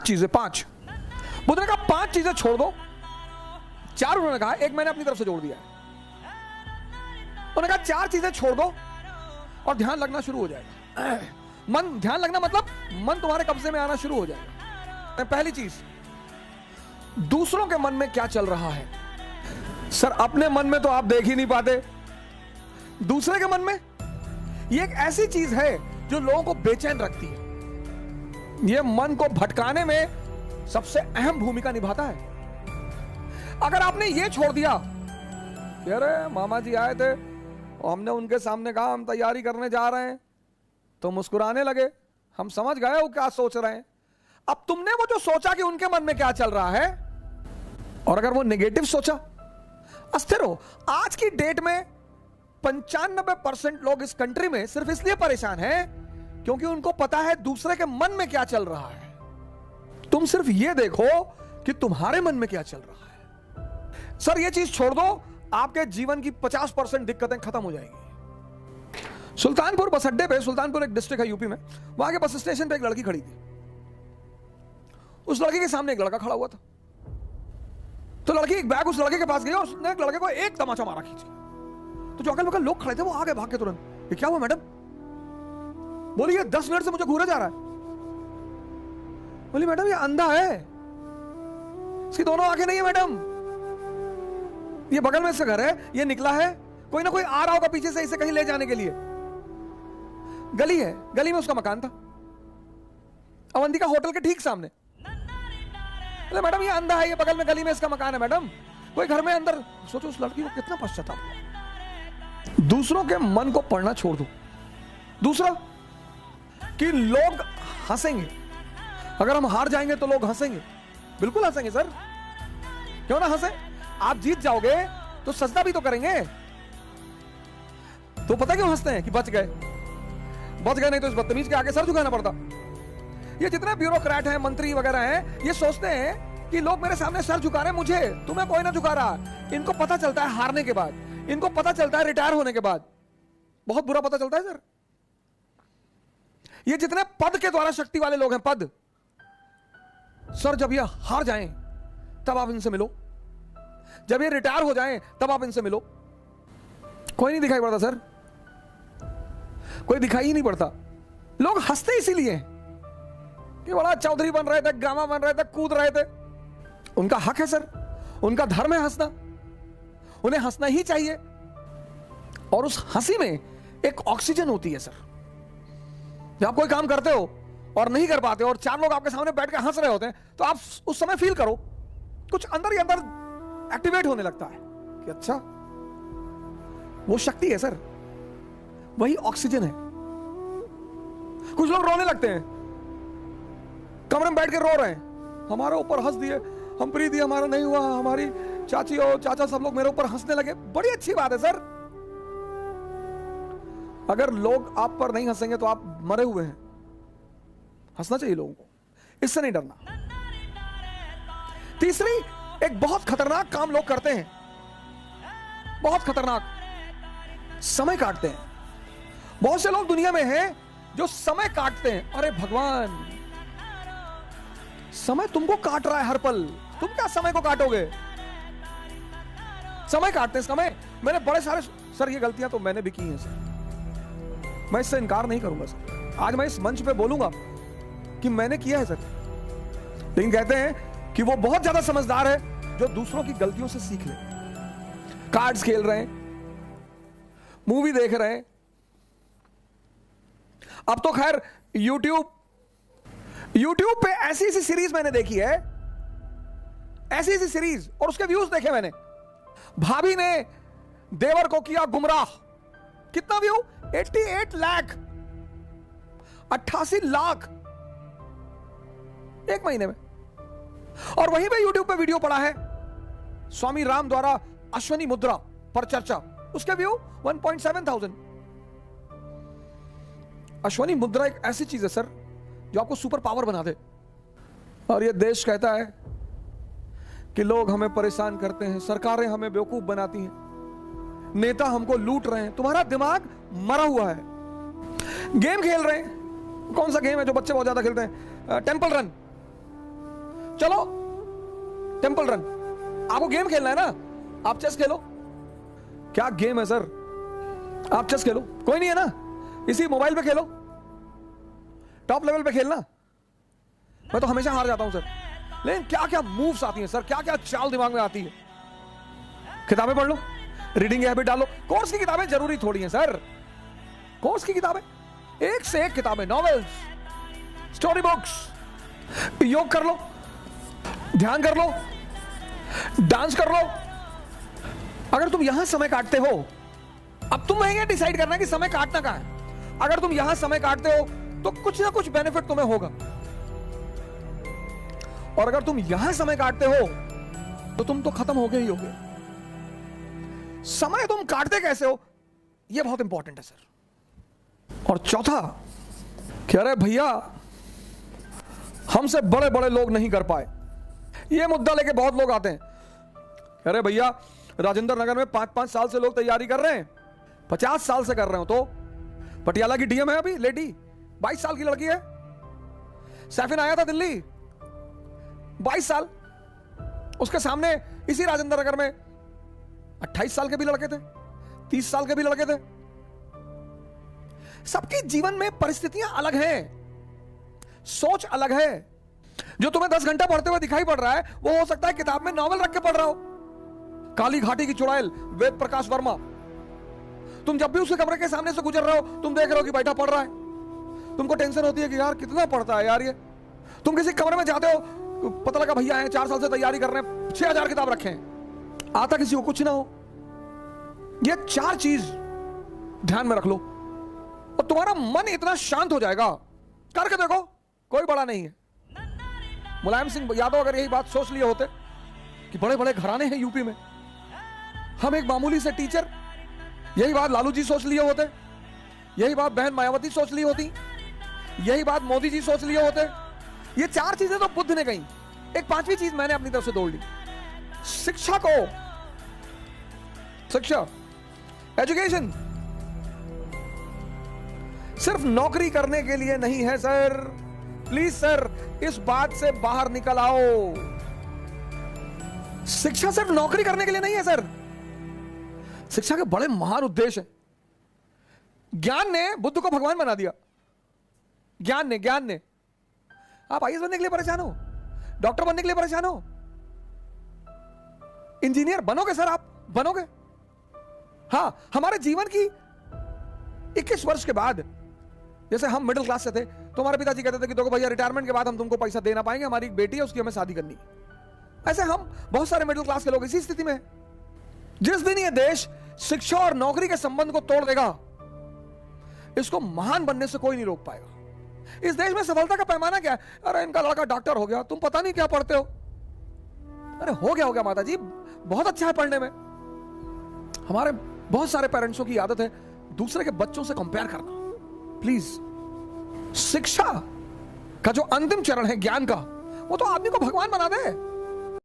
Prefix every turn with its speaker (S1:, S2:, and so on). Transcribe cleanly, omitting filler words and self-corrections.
S1: चीजें, 5। बुद्ध ने कहा 5 चीजें छोड़ दो, 4 उन्होंने कहा, एक मैंने अपनी तरफ से जोड़ दिया है। उन्होंने कहा 4 चीजें छोड़ दो और ध्यान लगना शुरू हो जाएगा। मन, ध्यान लगना मतलब मन तुम्हारे कब्जे में आना शुरू हो जाएगा। पहली चीज, दूसरों के मन में क्या चल रहा है। सर अपने मन में तो आप देख ही नहीं पाते, दूसरे के मन में। ये एक ऐसी चीज है जो लोगों को बेचैन रखती है। ये मन को भटकाने में सबसे अहम भूमिका निभाता है। अगर आपने ये छोड़ दिया, अरे मामा जी आए थे और हमने उनके सामने कहा हम तैयारी करने जा रहे हैं, तो मुस्कुराने लगे, हम समझ गए वो क्या सोच रहे हैं। अब तुमने वो जो सोचा कि उनके मन में क्या चल रहा है, और अगर वो नेगेटिव सोचा, अस्थिर हो। आज की डेट में 95% लोग इस कंट्री में सिर्फ इसलिए परेशान हैं क्योंकि उनको पता है दूसरे के मन में क्या चल रहा है। तुम सिर्फ ये देखो कि तुम्हारे मन में क्या चल रहा है। सर ये चीज छोड़ दो, आपके जीवन की 50% दिक्कतें खत्म हो जाएंगी। सुल्तानपुर बस अड्डे पे, सुल्तानपुर एक डिस्ट्रिक्ट है यूपी में, वहां के बस स्टेशन पे एक लड़की खड़ी थी। उस लड़की के सामने एक लड़का खड़ा हुआ था। तो लड़की एक बैग उस लड़के के पास गई और उसने एक लड़के को एक तमाचा मारा खींच के। तो जो अगल बगल लोग खड़े थे वो आगे भाग के तुरंत, ये क्या हुआ मैडम? बोली ये 10 मिनट से मुझे घूरे जा रहा है। बोली मैडम ये अंधा है, इसकी दोनों आंखें नहीं है मैडम, ये बगल में इसका घर है, ये निकला है, कोई ना कोई आ रहा होगा पीछे से इसे कहीं ले जाने के लिए। गली है, गली में उसका मकान था, अवंतिका होटल के ठीक सामने। अरे मैडम ये अंधा है, ये बगल में गली में इसका मकान है मैडम, कोई घर में अंदर। सोचो उस लड़की को कितना पश्चाताप हुआ। दूसरों के मन को पढ़ना छोड़ दो। दूसरा कि लोग हंसेंगे, अगर हम हार जाएंगे तो लोग हंसेंगे। बिल्कुल हंसेंगे सर, क्यों ना हंसे। आप जीत जाओगे तो सजदा भी तो करेंगे। तो पता क्यों हंसते हैं कि बच गए, बच गए, नहीं तो इस बदतमीज के आगे सर झुकाना पड़ता। ये जितने ब्यूरोक्रेट हैं, मंत्री वगैरह हैं, ये सोचते हैं कि लोग मेरे सामने सर झुका रहे हैं, मुझे, तुम्हें कोई ना झुका रहा। इनको पता चलता है हारने के बाद, इनको पता चलता है रिटायर होने के बाद, बहुत बुरा पता चलता है सर। ये जितने पद के द्वारा शक्ति वाले लोग हैं, पद, सर जब ये हार जाएं तब आप इनसे मिलो, जब ये रिटायर हो जाएं तब आप इनसे मिलो। कोई नहीं दिखाई पड़ता सर, कोई दिखाई ही नहीं पड़ता। लोग हंसते इसीलिए कि बड़ा चौधरी बन रहे थे, गामा बन रहे थे, कूद रहे थे। उनका हक है सर, उनका धर्म है हंसना, उन्हें हंसना ही चाहिए। और उस हंसी में एक ऑक्सीजन होती है सर। जब आप कोई काम करते हो और नहीं कर पाते हो और 4 लोग आपके सामने बैठ के हंस रहे होते हैं, तो आप उस समय फील करो कुछ अंदर ही अंदर एक्टिवेट होने लगता है कि अच्छा वो शक्ति है सर, वही ऑक्सीजन है। कुछ लोग रोने लगते हैं, कमरे में बैठ के रो रहे हैं, हमारे ऊपर हंस दिए, हम प्रीति हमारा नहीं हुआ, हमारी चाची और चाचा सब लोग मेरे ऊपर हंसने लगे। बड़ी अच्छी बात है सर। अगर लोग आप पर नहीं हंसेंगे तो आप मरे हुए हैं। हंसना चाहिए लोगों को, इससे नहीं डरना। तीसरी, एक बहुत खतरनाक काम लोग करते हैं, बहुत खतरनाक, समय काटते हैं। बहुत से लोग दुनिया में हैं जो समय काटते हैं। अरे भगवान, समय तुमको काट रहा है हर पल, तुम क्या समय को काटोगे? समय काटते हैं, समय। मैंने बड़े सारे, सर ये गलतियां तो मैंने भी की हैं सर, मैं इससे इनकार नहीं करूंगा सर। आज मैं इस मंच पे बोलूंगा कि मैंने किया है सर। लेकिन कहते हैं कि वो बहुत ज्यादा समझदार है जो दूसरों की गलतियों से सीख ले। कार्ड्स खेल रहे हैं, मूवी देख रहे हैं, अब तो खैर यूट्यूब पे ऐसी ऐसी सीरीज मैंने देखी है, ऐसी ऐसी सीरीज, और उसके व्यूज देखे मैंने। भाभी ने देवर को किया गुमराह, कितना व्यू? 88 लाख, 88 लाख एक महीने में। और वहीं पे यूट्यूब पे वीडियो पड़ा है स्वामी राम द्वारा अश्वनी मुद्रा पर चर्चा, उसके व्यू 1.7 अश्वनी मुद्रा एक ऐसी चीज है सर जो आपको सुपर पावर बना दे। और ये देश कहता है कि लोग हमें परेशान करते हैं, सरकारें हमें बेवकूफ बनाती हैं, नेता हमको लूट रहे हैं। तुम्हारा दिमाग मरा हुआ है। गेम खेल रहे हैं, कौन सा गेम है जो बच्चे बहुत ज्यादा खेलते हैं? Temple run. चलो टेंपल रन। आपको गेम खेलना है ना, आप चेस खेलो। क्या गेम है सर, आप चेस खेलो, कोई नहीं है ना, इसी मोबाइल पे खेलो, टॉप लेवल पे खेलना। मैं तो हमेशा हार जाता हूं सर, लेकिन क्या क्या मूव्स आती हैं सर, क्या क्या चाल दिमाग में आती है। किताबें पढ़ लो, रीडिंग हैबिट डालो। कोर्स की किताबें जरूरी थोड़ी हैं सर, कोर्स की किताबें एक से एक किताबें, नॉवेल्स, स्टोरी बुक्स। योग कर लो, ध्यान कर लो, डांस कर लो। अगर तुम यहां समय काटते हो, अब तुम्हें यह डिसाइड करना है कि समय काटना कहां है। अगर तुम यहां समय काटते हो तो कुछ ना कुछ बेनिफिट तुम्हें होगा, और अगर तुम यहां समय काटते हो तो तुम तो खत्म हो गए ही होगे। समय तुम काटते कैसे हो, यह बहुत इंपॉर्टेंट है सर। और चौथा, कह रहे भैया हमसे बड़े बड़े लोग नहीं कर पाए, यह मुद्दा लेके बहुत लोग आते हैं। कह रहे भैया राजेंद्र नगर में 5-5 साल से लोग तैयारी कर रहे हैं, 50 साल से कर रहे हो। तो पटियाला की डीएम है अभी लेडी, 22 साल की लड़की है। सैफिन आया था दिल्ली, 22 साल। उसके सामने इसी राजेंद्र नगर में 28 साल के भी लड़के थे, 30 साल के भी लड़के थे। सबके जीवन में परिस्थितियां अलग हैं, सोच अलग है। जो तुम्हें 10 घंटा पढ़ते हुए दिखाई पड़ रहा है, वो हो सकता है किताब में नॉवेल रख के पढ़ रहा हो। काली घाटी की चुड़ैल, वेद प्रकाश वर्मा। तुम जब भी उसके कमरे के सामने से गुजर रहे हो, तुम देख रहे हो कि बैठा पढ़ रहा है। तुमको टेंशन होती है कि यार कितना पढ़ता है यार ये। तुम किसी कमरे में जाते हो, पता लगा भैया है 4 साल से तैयारी कर रहे हैं, 6000 किताब रखे हैं, आता किसी को कुछ ना हो। ये 4 चीज ध्यान में रख लो और तुम्हारा मन इतना शांत हो जाएगा। करके देखो, कोई बड़ा नहीं है। मुलायम सिंह यादव अगर यही बात सोच लिए होते कि बड़े बड़े घराने हैं यूपी में, हम एक मामूली से टीचर, यही बात लालू जी सोच लिए होते, यही बात बहन मायावती सोच ली होती, यही बात मोदी जी सोच लिए होते। ये 4 चीजें तो बुद्ध ने कही, एक 5वीं चीज मैंने अपनी तरफ से जोड़ ली। शिक्षा को, शिक्षा, एजुकेशन सिर्फ नौकरी करने के लिए नहीं है सर। प्लीज सर, इस बात से बाहर निकल आओ। शिक्षा सिर्फ नौकरी करने के लिए नहीं है सर, शिक्षा के बड़े महान उद्देश्य हैं। ज्ञान ने बुद्ध को भगवान बना दिया। ज्ञान ने आप आईएएस बनने के लिए परेशान हो, डॉक्टर बनने के लिए परेशान हो, इंजीनियर बनोगे सर, आप बनोगे। हां, हमारे जीवन की 21 वर्ष के बाद, जैसे हम मिडिल क्लास से थे तो हमारे पिताजी कहते थे कि देखो भैया रिटायरमेंट के बाद हम तुमको पैसा दे ना पाएंगे, हमारी एक बेटी है उसकी हमें शादी करनी। ऐसे हम बहुत सारे मिडिल क्लास के लोग इसी स्थिति में हैं। जिस दिन ये देश शिक्षा और नौकरी के संबंध को तोड़ देगा, इसको महान बनने से कोई नहीं रोक पाएगा। इस देश में सफलता का पैमाना क्या है? अरे इनका लड़का डॉक्टर हो गया, तुम पता नहीं क्या पढ़ते हो। अरे हो गया माता जी, बहुत अच्छा है पढ़ने में। हमारे बहुत सारे पेरेंट्सों की आदत है दूसरे के बच्चों से कंपेयर करना। प्लीज, शिक्षा का जो अंतिम चरण है ज्ञान का, वो तो आदमी को भगवान बना दे।